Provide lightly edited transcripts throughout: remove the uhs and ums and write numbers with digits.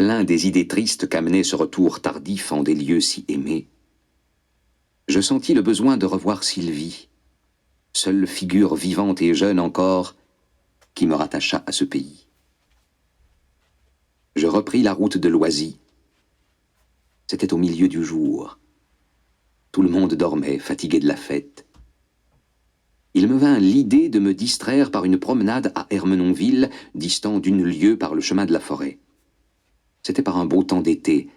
plein des idées tristes qu'amenait ce retour tardif en des lieux si aimés, je sentis le besoin de revoir Sylvie, seule figure vivante et jeune encore qui me rattacha à ce pays. Je repris la route de Loisy. C'était au milieu du jour. Tout le monde dormait, fatigué de la fête. Il me vint l'idée de me distraire par une promenade à Ermenonville, distant d'une lieue par le chemin de la forêt. C'était par un beau temps d'été.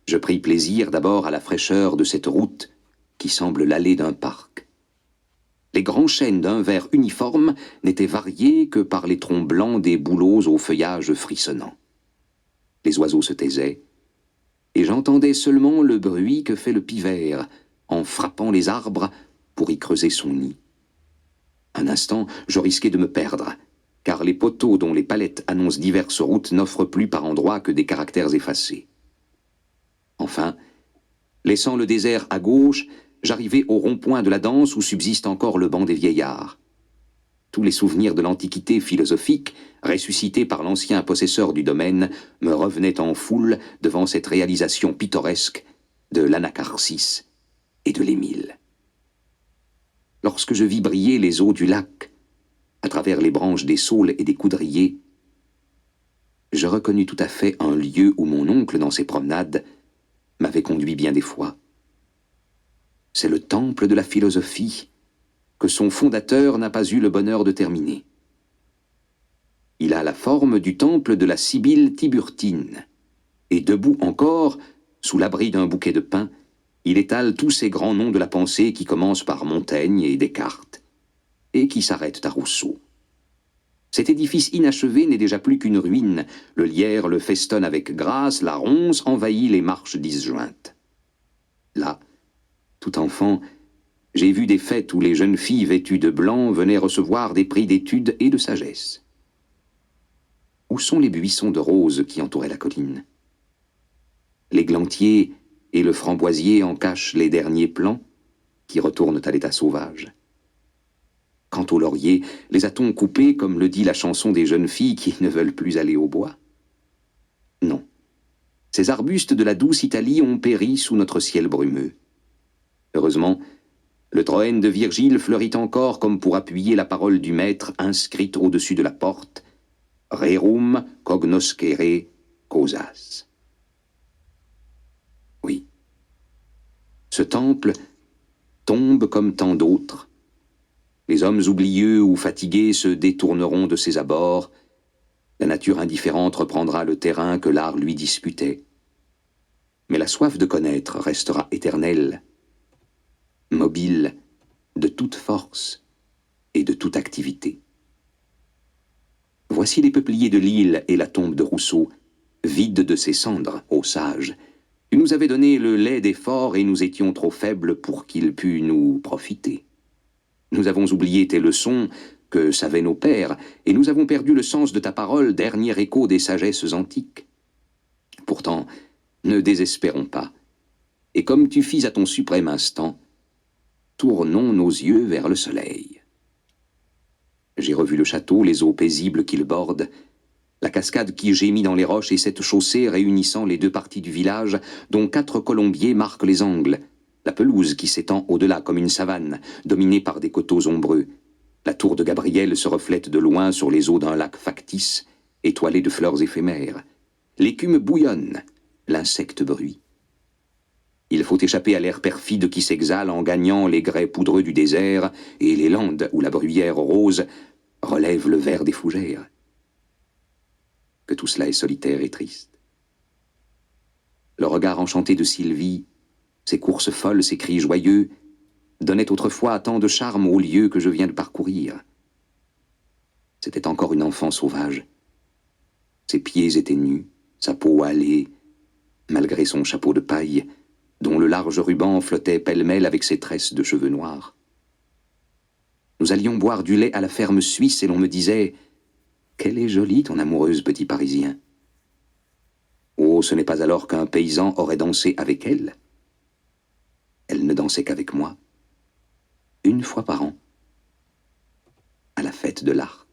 Je pris plaisir d'abord à la fraîcheur de cette route qui semble l'allée d'un parc. Les grands chênes d'un vert uniforme n'étaient variés que par les troncs blancs des bouleaux au feuillage frissonnant. Les oiseaux se taisaient, et j'entendais seulement le bruit que fait le pivert en frappant les arbres pour y creuser son nid. Un instant, je risquais de me perdre, car les poteaux dont les palettes annoncent diverses routes n'offrent plus par endroits que des caractères effacés. Enfin, laissant le désert à gauche, j'arrivai au rond-point de la danse où subsiste encore le banc des vieillards. Tous les souvenirs de l'antiquité philosophique, ressuscités par l'ancien possesseur du domaine, me revenaient en foule devant cette réalisation pittoresque de l'Anacharsis et de l'Émile. Lorsque je vis briller les eaux du lac, à travers les branches des saules et des coudriers, je reconnus tout à fait un lieu où mon oncle, dans ses promenades, m'avait conduit bien des fois. C'est le temple de la philosophie que son fondateur n'a pas eu le bonheur de terminer. Il a la forme du temple de la Sibylle Tiburtine, et debout encore, sous l'abri d'un bouquet de pins, il étale tous ces grands noms de la pensée qui commencent par Montaigne et Descartes, et qui s'arrêtent à Rousseau. Cet édifice inachevé n'est déjà plus qu'une ruine. Le lierre le festonne avec grâce, la ronce envahit les marches disjointes. Là, tout enfant, j'ai vu des fêtes où les jeunes filles vêtues de blanc venaient recevoir des prix d'études et de sagesse. Où sont les buissons de roses qui entouraient la colline? L'églantier et le framboisier en cachent les derniers plants qui retournent à l'état sauvage. Quant aux lauriers, les a-t-on coupés comme le dit la chanson des jeunes filles qui ne veulent plus aller au bois? Non. Ces arbustes de la douce Italie ont péri sous notre ciel brumeux. Heureusement, le Troène de Virgile fleurit encore comme pour appuyer la parole du maître inscrite au-dessus de la porte « Rerum cognoscere causas ». Oui. Ce temple tombe comme tant d'autres. Les hommes oublieux ou fatigués se détourneront de ses abords. La nature indifférente reprendra le terrain que l'art lui disputait. Mais la soif de connaître restera éternelle, mobile de toute force et de toute activité. Voici les peupliers de l'île et la tombe de Rousseau, vides de ses cendres, ô sage. Tu nous avais donné le lait des forts et nous étions trop faibles pour qu'il pût nous profiter. Nous avons oublié tes leçons que savaient nos pères, et nous avons perdu le sens de ta parole, dernier écho des sagesses antiques. Pourtant, ne désespérons pas, et comme tu fis à ton suprême instant, tournons nos yeux vers le soleil. J'ai revu le château, les eaux paisibles qui le bordent, la cascade qui gémit dans les roches et cette chaussée réunissant les deux parties du village, dont 4 colombiers marquent les angles, la pelouse qui s'étend au-delà comme une savane, dominée par des coteaux ombreux. La tour de Gabriel se reflète de loin sur les eaux d'un lac factice, étoilé de fleurs éphémères. L'écume bouillonne, l'insecte bruit. Il faut échapper à l'air perfide qui s'exhale en gagnant les grès poudreux du désert et les landes où la bruyère rose relève le vert des fougères. Que tout cela est solitaire et triste. Le regard enchanté de Sylvie, ses courses folles, ses cris joyeux, donnaient autrefois tant de charme au lieu que je viens de parcourir. C'était encore une enfant sauvage. Ses pieds étaient nus, sa peau hâlée, malgré son chapeau de paille, dont le large ruban flottait pêle-mêle avec ses tresses de cheveux noirs. Nous allions boire du lait à la ferme suisse et l'on me disait « Qu'elle est jolie, ton amoureuse petit Parisien !» Oh, ce n'est pas alors qu'un paysan aurait dansé avec elle. Elle ne dansait qu'avec moi, une fois par an, à la fête de l'Arc.